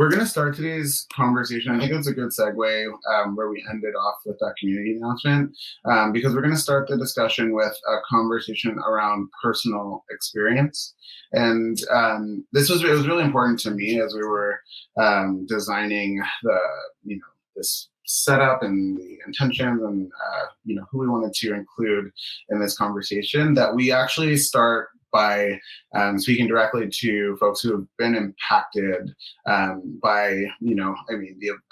we're going to start today's conversation. I think it's a good segue where we ended off with that community announcement, because we're going to start the discussion with a conversation around personal experience. And it was really important to me as we were designing this setup and the intentions and who we wanted to include in this conversation, that we actually start by speaking directly to folks who have been impacted by,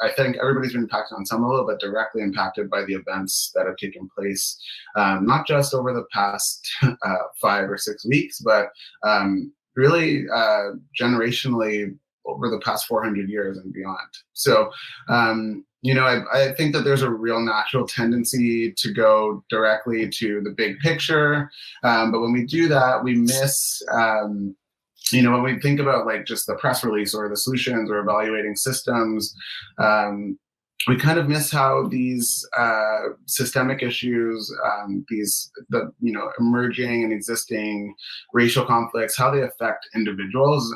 I think everybody's been impacted on some level, but directly impacted by the events that have taken place, not just over the past 5 or 6 weeks, but really generationally over the past 400 years and beyond. So, I think that there's a real natural tendency to go directly to the big picture. But when we do that, we miss, when we think about like just the press release or the solutions or evaluating systems, we kind of miss how these systemic issues, emerging and existing racial conflicts, how they affect individuals,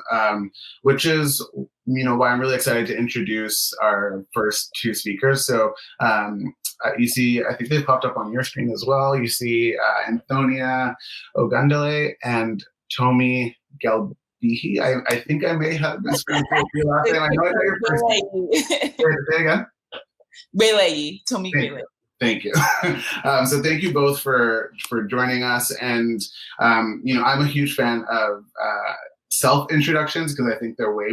which is, why I'm really excited to introduce our first 2 speakers. So you see, I think they popped up on your screen as well. You see Anthonia Ogundele and Tomi Galbihi. I think I may have mispronounced your last name. I know your first name. Say again. Gbeleyi, Tomi Gbeleyi. Thank you. So thank you both for joining us. And, I'm a huge fan of self-introductions because I think they're way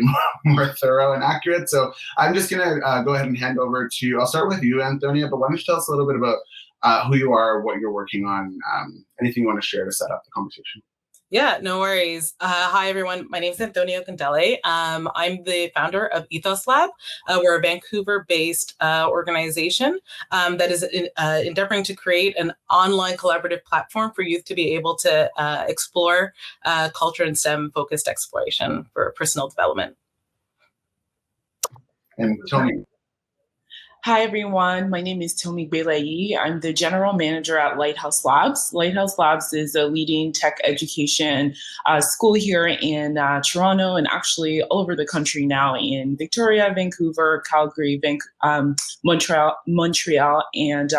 more thorough and accurate. So I'm just going to go ahead and hand over I'll start with you, Anthonia, but why don't you tell us a little bit about who you are, what you're working on, anything you want to share to set up the conversation. Yeah, no worries. Hi, everyone. My name is Anthonia Ogundele. I'm the founder of Lighthouse Labs. We're a Vancouver-based organization that is endeavoring to create an online collaborative platform for youth to be able to explore culture and STEM-focused exploration for personal development. And Tomy. Hi, everyone. My name is Tomi Gbeleyi. I'm the general manager at Lighthouse Labs. Lighthouse Labs is a leading tech education school here in Toronto and actually all over the country now in Victoria, Vancouver, Calgary, Montreal, and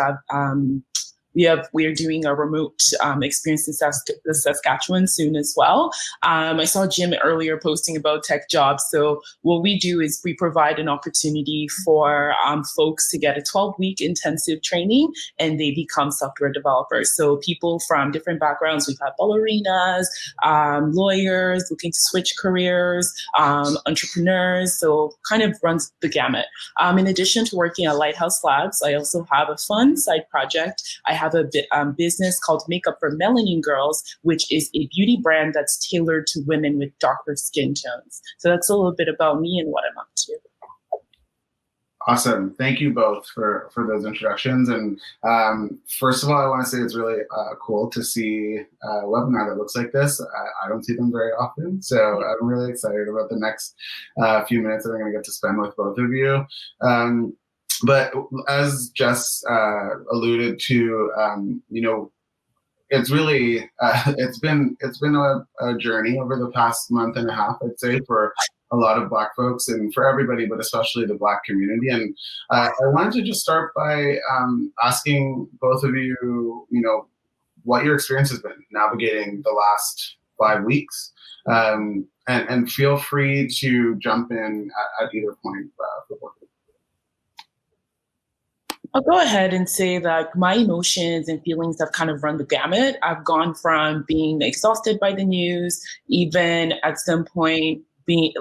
we are doing a remote experience in Saskatchewan soon as well. I saw Jim earlier posting about tech jobs. So what we do is we provide an opportunity for folks to get a 12-week intensive training and they become software developers. So people from different backgrounds, we've had ballerinas, lawyers looking to switch careers, entrepreneurs, so kind of runs the gamut. In addition to working at Lighthouse Labs, I also have a fun side project. I have a business called Makeup for Melanin Girls, which is a beauty brand that's tailored to women with darker skin tones. So that's a little bit about me and what I'm up to. Awesome. Thank you both for those introductions. And first of all, I want to say it's really cool to see a webinar that looks like this. I don't see them very often. So I'm really excited about the next few minutes that I'm going to get to spend with both of you. But as Jess alluded to, it's really it's been a journey over the past month and a half, I'd say, for a lot of Black folks and for everybody, but especially the Black community. And I wanted to just start by asking both of you, what your experience has been navigating the last 5 weeks, and feel free to jump in at either point for both of you. I'll go ahead and say that my emotions and feelings have kind of run the gamut. I've gone from being exhausted by the news, even at some point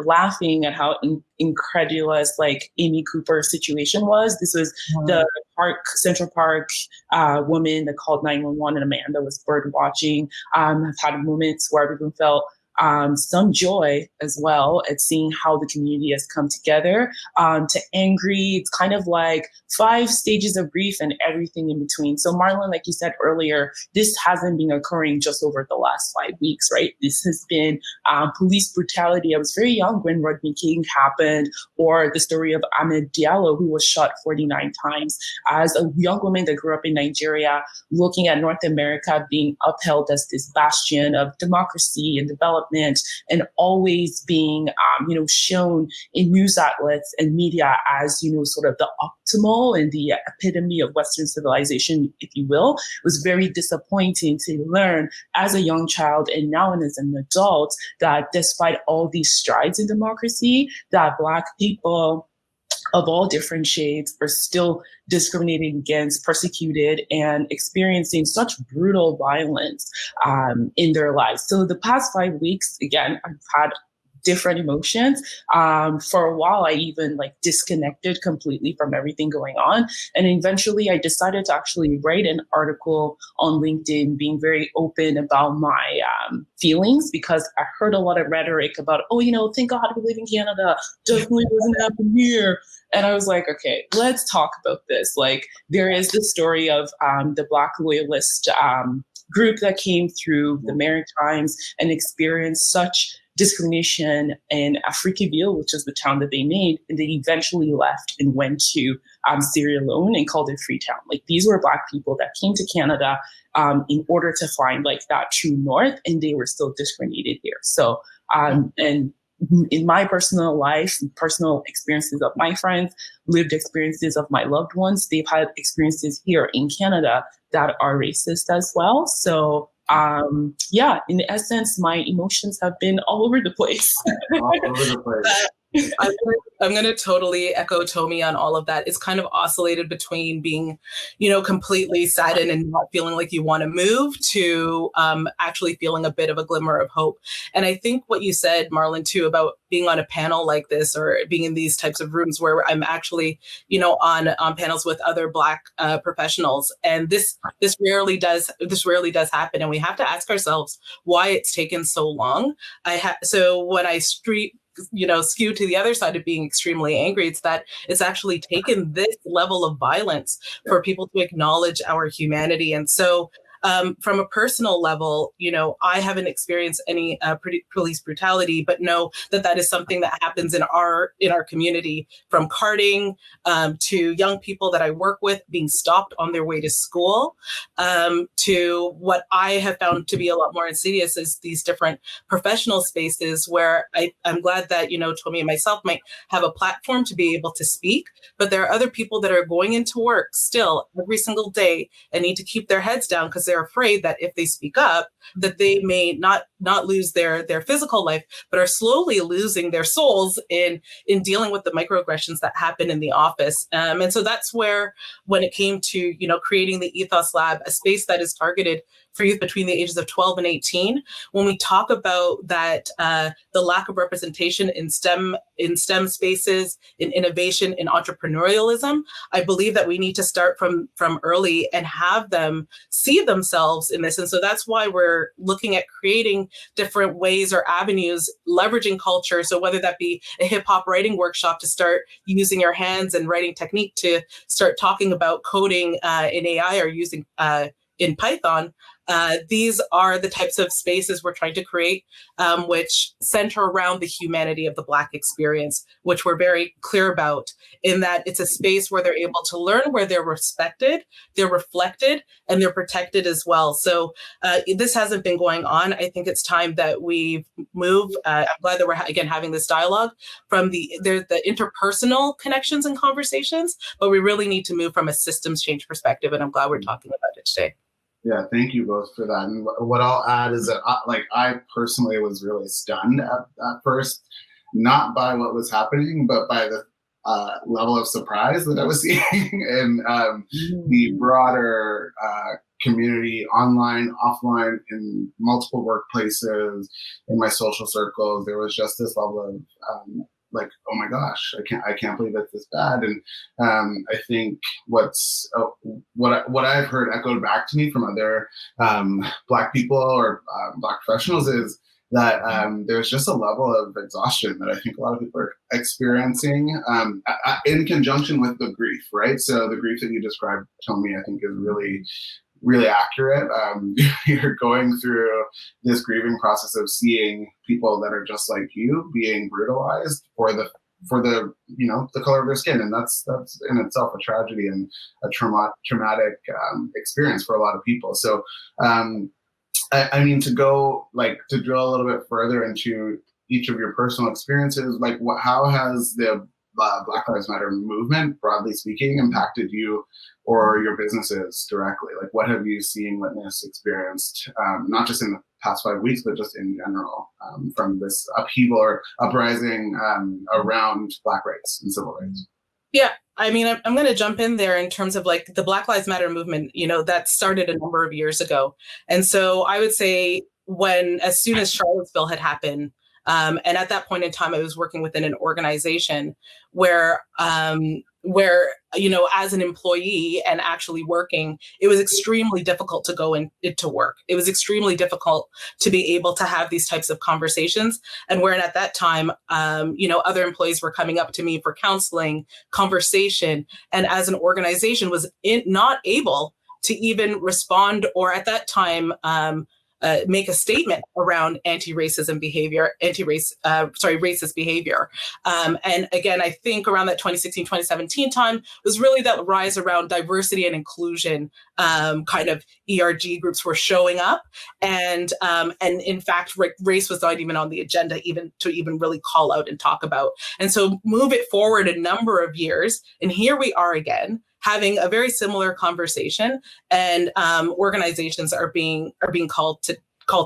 laughing at how incredulous Amy Cooper's situation was. This was the Central Park woman that called 911 and a man that was bird watching. I've had moments where everyone felt some joy as well at seeing how the community has come together, to angry. It's kind of like 5 stages of grief and everything in between. So Marlon, like you said earlier, this hasn't been occurring just over the last 5 weeks, right? This has been police brutality. I was very young when Rodney King happened, or the story of Ahmed Diallo, who was shot 49 times. As a young woman that grew up in Nigeria, looking at North America being upheld as this bastion of democracy and development, development and always being, shown in news outlets and media as, sort of the optimal and the epitome of Western civilization, if you will. It was very disappointing to learn as a young child and now as an adult that despite all these strides in democracy, that Black people of all different shades are still discriminated against, persecuted, and experiencing such brutal violence in their lives. So the past 5 weeks, again, I've had different emotions. For a while, I even disconnected completely from everything going on. And eventually I decided to actually write an article on LinkedIn, being very open about my feelings, because I heard a lot of rhetoric about, thank God we live in Canada, definitely doesn't happen here. And I was like, okay, let's talk about this. There is the story of the Black loyalist group that came through the Maritimes and experienced such discrimination in Africaville, which is the town that they made, and they eventually left and went to Sierra Leone and called it Freetown. These were Black people that came to Canada in order to find that true north, and they were still discriminated here. So, and in my personal life, personal experiences of my friends, lived experiences of my loved ones, they've had experiences here in Canada that are racist as well. So in essence, my emotions have been all over the place. All over the place. I'm going to totally echo Tomy on all of that. It's kind of oscillated between being, completely saddened and not feeling like you want to move to actually feeling a bit of a glimmer of hope. And I think what you said, Marlon, too, about being on a panel like this or being in these types of rooms where I'm actually, on panels with other Black professionals. And this rarely does happen. And we have to ask ourselves why it's taken so long. So when I skew to the other side of being extremely angry, it's that it's actually taken this level of violence for people to acknowledge our humanity. And so from a personal level, I haven't experienced any police brutality, but know that is something that happens in our community, from carding to young people that I work with being stopped on their way to school, to what I have found to be a lot more insidious is these different professional spaces where I'm glad that, Tomy and myself might have a platform to be able to speak, but there are other people that are going into work still every single day and need to keep their heads down because they're afraid that if they speak up, that they may not lose their physical life, but are slowly losing their souls in dealing with the microaggressions that happen in the office. And so that's where, when it came to, creating the Ethos Lab, a space that is targeted for youth between the ages of 12 and 18, when we talk about that, the lack of representation in STEM spaces, in innovation, in entrepreneurialism, I believe that we need to start from early and have them see themselves in this. And so that's why we're looking at creating different ways or avenues, leveraging culture. So whether that be a hip hop writing workshop to start using your hands and writing technique to start talking about coding in AI or using in Python, these are the types of spaces we're trying to create, which center around the humanity of the Black experience, which we're very clear about, in that it's a space where they're able to learn, where they're respected, they're reflected, and they're protected as well. So this hasn't been going on. I think it's time that we move. I'm glad that we're again having this dialogue from the interpersonal connections and conversations, but we really need to move from a systems change perspective. And I'm glad we're talking about it today. Yeah, thank you both for that. And what I'll add is that I personally was really stunned at first, not by what was happening, but by the level of surprise that I was seeing in the broader community, online, offline, in multiple workplaces, in my social circles. There was just this level of oh my gosh, I can't believe it's this bad. And I think what I've heard echoed back to me from other Black people or Black professionals is that there's just a level of exhaustion that I think a lot of people are experiencing in conjunction with the grief, right? So the grief that you described, Tomy, I think is really accurate. You're going through this grieving process of seeing people that are just like you being brutalized for the the color of their skin, and that's in itself a tragedy and a traumatic experience for a lot of people. So I mean, to drill a little bit further into each of your personal experiences, like how has the Black Lives Matter movement, broadly speaking, impacted you or your businesses directly? Like, what have you seen, witnessed, experienced, not just in the past 5 weeks, but just in general, from this upheaval or uprising around Black rights and civil rights? Yeah, I mean, I'm going to jump in there in terms of like the Black Lives Matter movement, that started a number of years ago. And so I would say as soon as Charlottesville had happened, and at that point in time, I was working within an organization where, as an employee and actually working, it was extremely difficult to go into work. It was extremely difficult to be able to have these types of conversations. And where at that time, other employees were coming up to me for counseling, conversation, and as an organization was not able to even respond or at that time, make a statement around racist behavior. And again, I think around that 2016, 2017 time was really that rise around diversity and inclusion, kind of ERG groups were showing up. And in fact, race was not even on the agenda to really call out and talk about. And so move it forward a number of years. And here we are again, having a very similar conversation, and organizations are being called to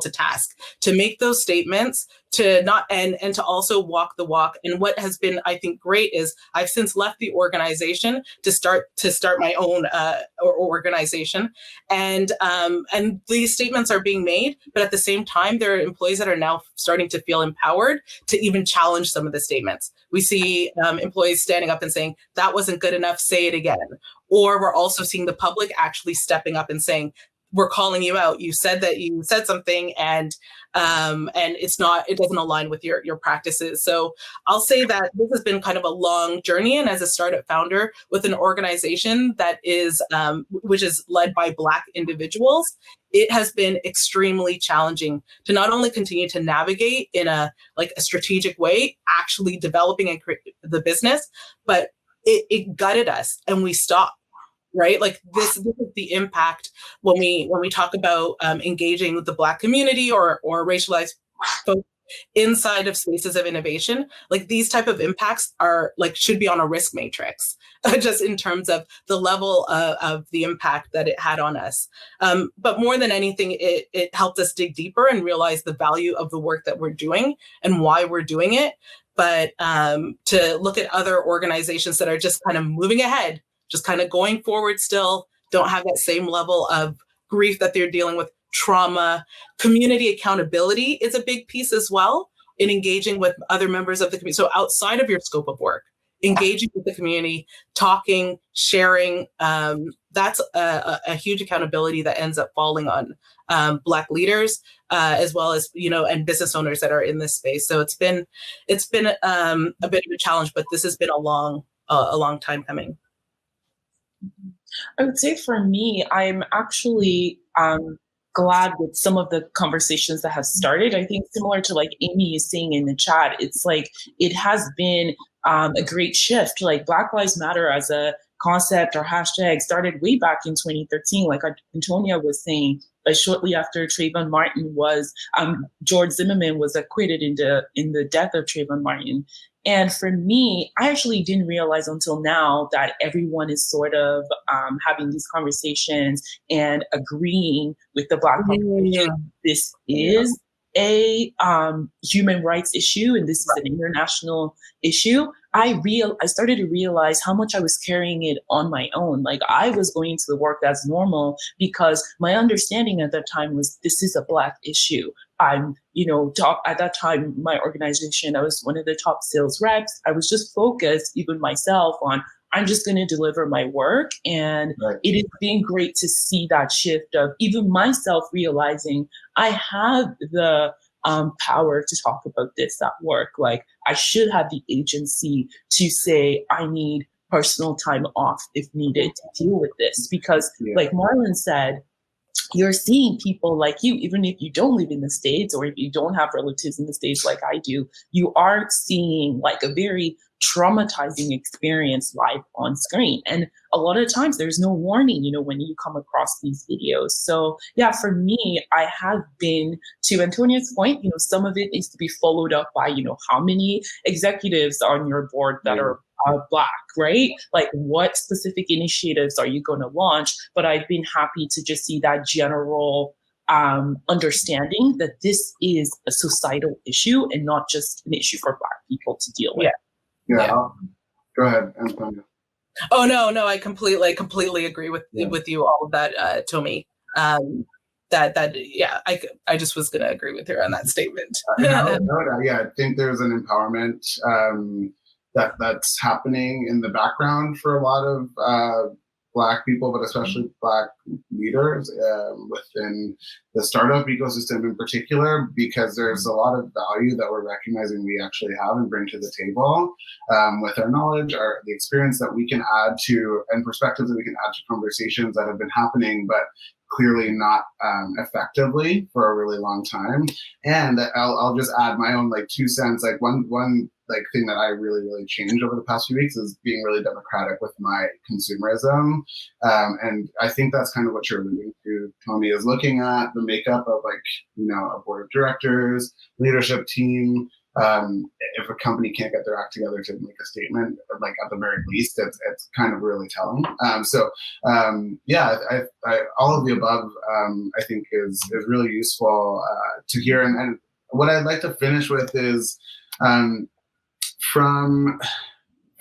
task to make those statements, to not and to also walk the walk. And what has been, I think, great is I've since left the organization to start my own organization, and these statements are being made. But at the same time, there are employees that are now starting to feel empowered to even challenge some of the statements. We see employees standing up and saying, that wasn't good enough, say it again. Or we're also seeing the public actually stepping up and saying, we're calling you out. You said something and it doesn't align with your practices. So I'll say that this has been kind of a long journey. And as a startup founder with an organization that is, which is led by Black individuals, it has been extremely challenging to not only continue to navigate in a strategic way, actually developing the business, but it gutted us and we stopped. Right? Like this is the impact when we talk about engaging with the Black community or racialized folks inside of spaces of innovation. Like these type of impacts are should be on a risk matrix, just in terms of the level of the impact that it had on us. But more than anything, it helped us dig deeper and realize the value of the work that we're doing and why we're doing it. But to look at other organizations that are just kind of moving ahead, just kind of going forward still, don't have that same level of grief that they're dealing with, trauma. Community accountability is a big piece as well in engaging with other members of the community. So outside of your scope of work, engaging with the community, talking, sharing, that's a huge accountability that ends up falling on Black leaders, as well as, and business owners that are in this space. So it's been a bit of a challenge, but this has been a long time coming. I would say for me, I'm actually glad with some of the conversations that have started. I think similar to Amy is saying in the chat, it's it has been a great shift. Black Lives Matter as a concept or hashtag started way back in 2013, like Anthonia was saying. Shortly after Trayvon Martin was, George Zimmerman was acquitted in the death of Trayvon Martin. And for me, I actually didn't realize until now that everyone is sort of having these conversations and agreeing with the Black population. This is a human rights issue, and this is an international issue. I started to realize how much I was carrying it on my own. I was going to the work as normal because my understanding at that time was this is a Black issue. I'm, at that time, my organization, I was one of the top sales reps. I was just focused, even myself, on I'm just going to deliver my work. And It has been great to see that shift of even myself realizing I have the power to talk about this at work. I should have the agency to say, I need personal time off if needed to deal with this. Because like Marlon said, you're seeing people like you, even if you don't live in the States or if you don't have relatives in the States like I do, you are seeing a very traumatizing experience live on screen. And a lot of times there's no warning, when you come across these videos. So yeah, for me, I have been, to Antonia's point, some of it needs to be followed up by, how many executives are on your board that are Black, right? Like, what specific initiatives are you going to launch? But I've been happy to just see that general understanding that this is a societal issue and not just an issue for Black people to deal with. Yeah. Go ahead, Antonia. Oh no, I completely agree with you all of that, Tomy. I just was gonna agree with her on that statement. I think there's an empowerment that's happening in the background for a lot of Black people, but especially Black leaders within the startup ecosystem in particular, because there's a lot of value that we're recognizing we actually have and bring to the table with our knowledge, the experience that we can add to, and perspectives that we can add to conversations that have been happening, but clearly not effectively for a really long time. And I'll just add my own 2 cents. One thing that I really changed over the past few weeks is being really democratic with my consumerism. And I think that's kind of what you're alluding to, Tomy, is looking at the makeup of a board of directors, leadership team. If a company can't get their act together to make a statement, at the very least, it's kind of really telling. All of the above, I think is really useful to hear. And what I'd like to finish with is, from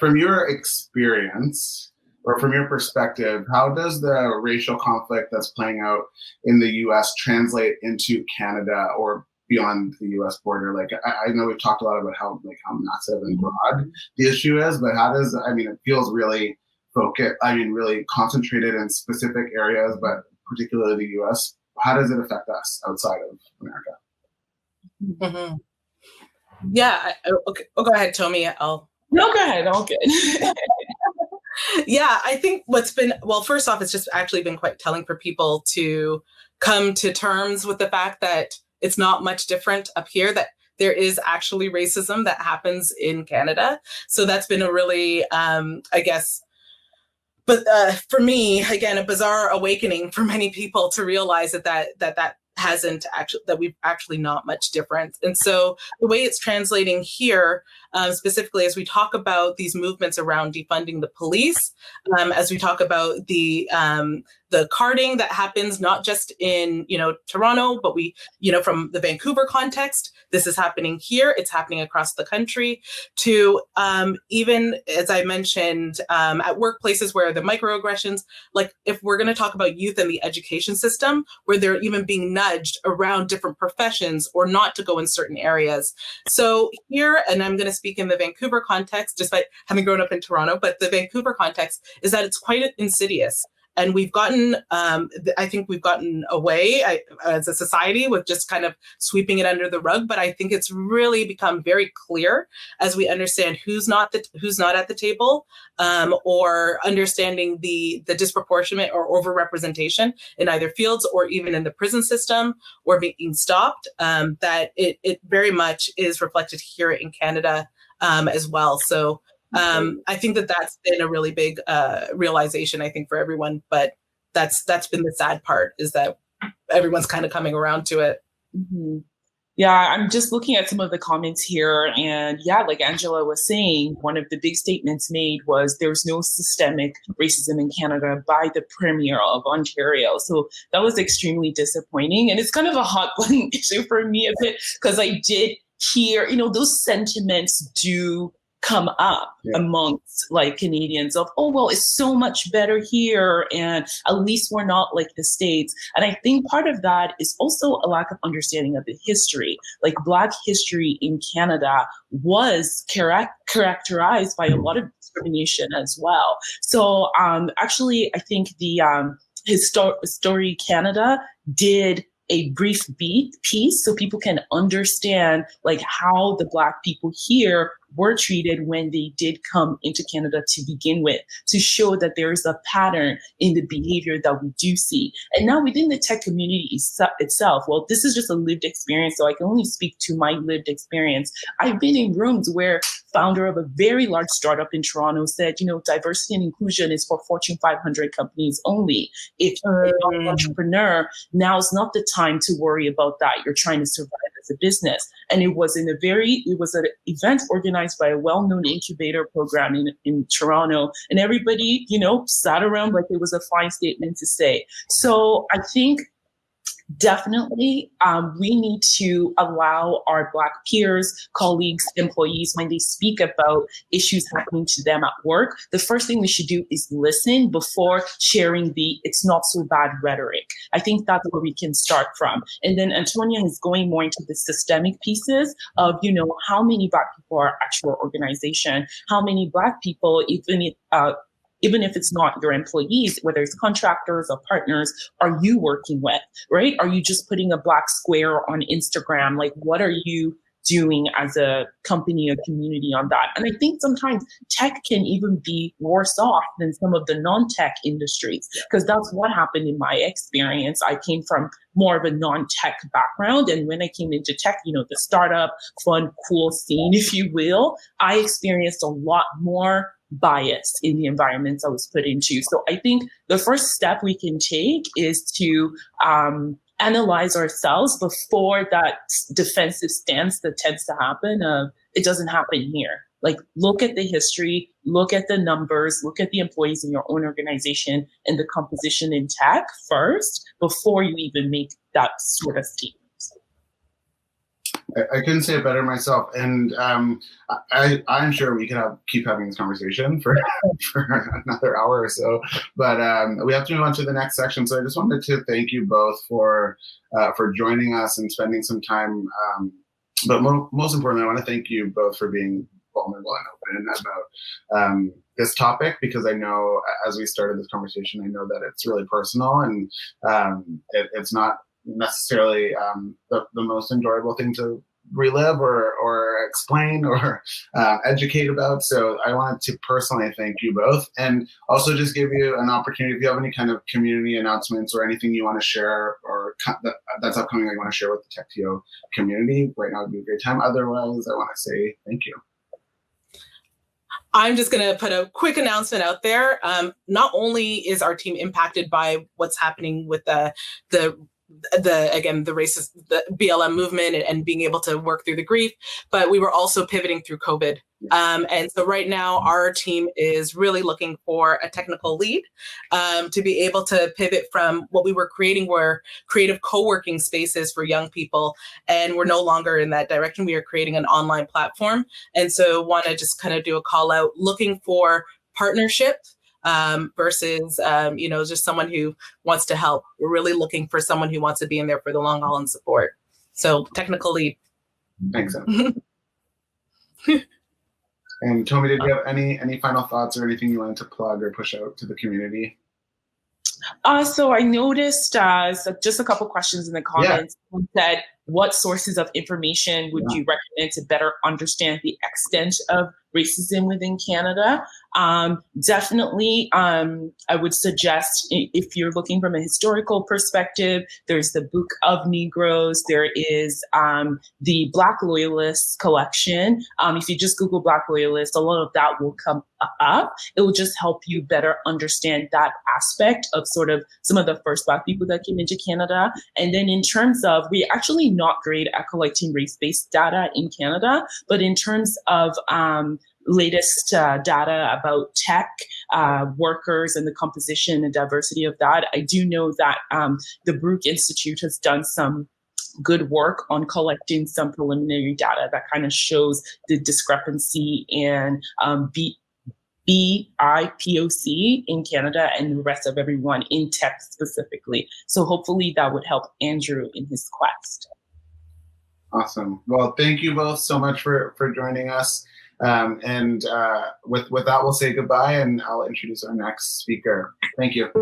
your experience or from your perspective, how does the racial conflict that's playing out in the U.S. translate into Canada or beyond the U.S. border? I know we've talked a lot about how massive and broad the issue is, but it feels really focused, really concentrated in specific areas, but particularly the U.S. How does it affect us outside of America? Mm-hmm. Yeah. Okay. Oh, go ahead, Tomy. No, go ahead. All good. Yeah, I think first off, it's just actually been quite telling for people to come to terms with the fact that it's not much different up here, that there is actually racism that happens in Canada. So that's been a really, for me, again, a bizarre awakening for many people to realize that we've actually not much difference. And so the way it's translating here, specifically as we talk about these movements around defunding the police, as we talk about the carding that happens not just in Toronto, but from the Vancouver context, this is happening here. It's happening across the country, to even, as I mentioned, at workplaces where the microaggressions, if we're going to talk about youth and the education system, where they're even being nudged around different professions or not to go in certain areas. So here, and I'm going to speak in the Vancouver context, despite having grown up in Toronto, but the Vancouver context is that it's quite insidious. And we've gotten, I think we've gotten away as a society with just kind of sweeping it under the rug. But I think it's really become very clear as we understand who's not at the table, or understanding the disproportionate or overrepresentation in either fields or even in the prison system or being stopped, that it very much is reflected here in Canada as well. So I think that's been a really big realization, I think, for everyone. But that's been the sad part, is that everyone's kind of coming around to it. Mm-hmm. Yeah, I'm just looking at some of the comments here. And like Angela was saying, one of the big statements made was there's no systemic racism in Canada by the Premier of Ontario. So that was extremely disappointing. And it's kind of a hot-button issue for me a bit, because I did hear, those sentiments do come up amongst Canadians of, oh, well, it's so much better here, and at least we're not like the States. And I think part of that is also a lack of understanding of the history. Black history in Canada was characterized by a lot of discrimination as well. So actually, I think the History Canada did a brief piece so people can understand how the Black people here were treated when they did come into Canada to begin with, to show that there is a pattern in the behavior that we do see. And now within the tech community itself, well, this is just a lived experience, so I can only speak to my lived experience. I've been in rooms where founder of a very large startup in Toronto said, diversity and inclusion is for Fortune 500 companies only. If you're an entrepreneur, now's not the time to worry about that. You're trying to survive as a business. And it was an event organized by a well-known incubator program in Toronto. And everybody, sat around like it was a fine statement to say. So I think definitely, we need to allow our Black peers, colleagues, employees, when they speak about issues happening to them at work, the first thing we should do is listen before sharing the "it's not so bad" rhetoric. I think that's where we can start from. And then Anthonia is going more into the systemic pieces of, how many Black people are at your organization, how many Black people, even if it's not your employees, whether it's contractors or partners, are you working with, right? Are you just putting a Black square on Instagram? Like, what are you doing as a company or community on that? And I think sometimes tech can even be worse off than some of the non-tech industries, because that's what happened in my experience. I came from more of a non-tech background. And when I came into tech, the startup, fun, cool scene, if you will, I experienced a lot more bias in the environments I was put into. So I think the first step we can take is to analyze ourselves before that defensive stance that tends to happen of "it doesn't happen here." Like, look at the history, look at the numbers, look at the employees in your own organization and the composition in tech first before you even make that sort of statement. I couldn't say it better myself, and I'm sure we could keep having this conversation for another hour or so, but we have to move on to the next section. So I just wanted to thank you both for joining us and spending some time. But most importantly, I want to thank you both for being vulnerable and open about this topic, because I know as we started this conversation, I know that it's really personal, and it's not necessarily the most enjoyable thing to relive or explain or educate about. So I wanted to personally thank you both, and also just give you an opportunity, if you have any kind of community announcements or anything you want to share or that's upcoming, I want to share with the TechTO community. Right now would be a great time. Otherwise, I want to say thank you. I'm just going to put a quick announcement out there. Not only is our team impacted by what's happening with the racist, the BLM movement and being able to work through the grief, but we were also pivoting through COVID. And so right now our team is really looking for a technical lead to be able to pivot from what we were creating were creative co-working spaces for young people. And we're no longer in that direction. We are creating an online platform. And so want to just kind of do a call out looking for partnership versus, just someone who wants to help. We're really looking for someone who wants to be in there for the long haul and support. So technical lead. Thanks. And Tomy, did you have any final thoughts or anything you wanted to plug or push out to the community? So I noticed just a couple questions in the comments that what sources of information would you recommend to better understand the extent of racism within Canada? Definitely, I would suggest if you're looking from a historical perspective, there's the Book of Negroes, there is the Black Loyalists collection. If you just Google Black Loyalists, a lot of that will come up. It will just help you better understand that aspect of sort of some of the first Black people that came into Canada. And then in terms of, we're actually not great at collecting race-based data in Canada, but in terms of latest data about tech workers and the composition and diversity of that, I do know that the Brook Institute has done some good work on collecting some preliminary data that kind of shows the discrepancy in BIPOC in Canada and the rest of everyone in tech specifically. So hopefully that would help Andrew in his quest. Awesome. Well, thank you both so much for joining us. And with that, we'll say goodbye, and I'll introduce our next speaker. Thank you.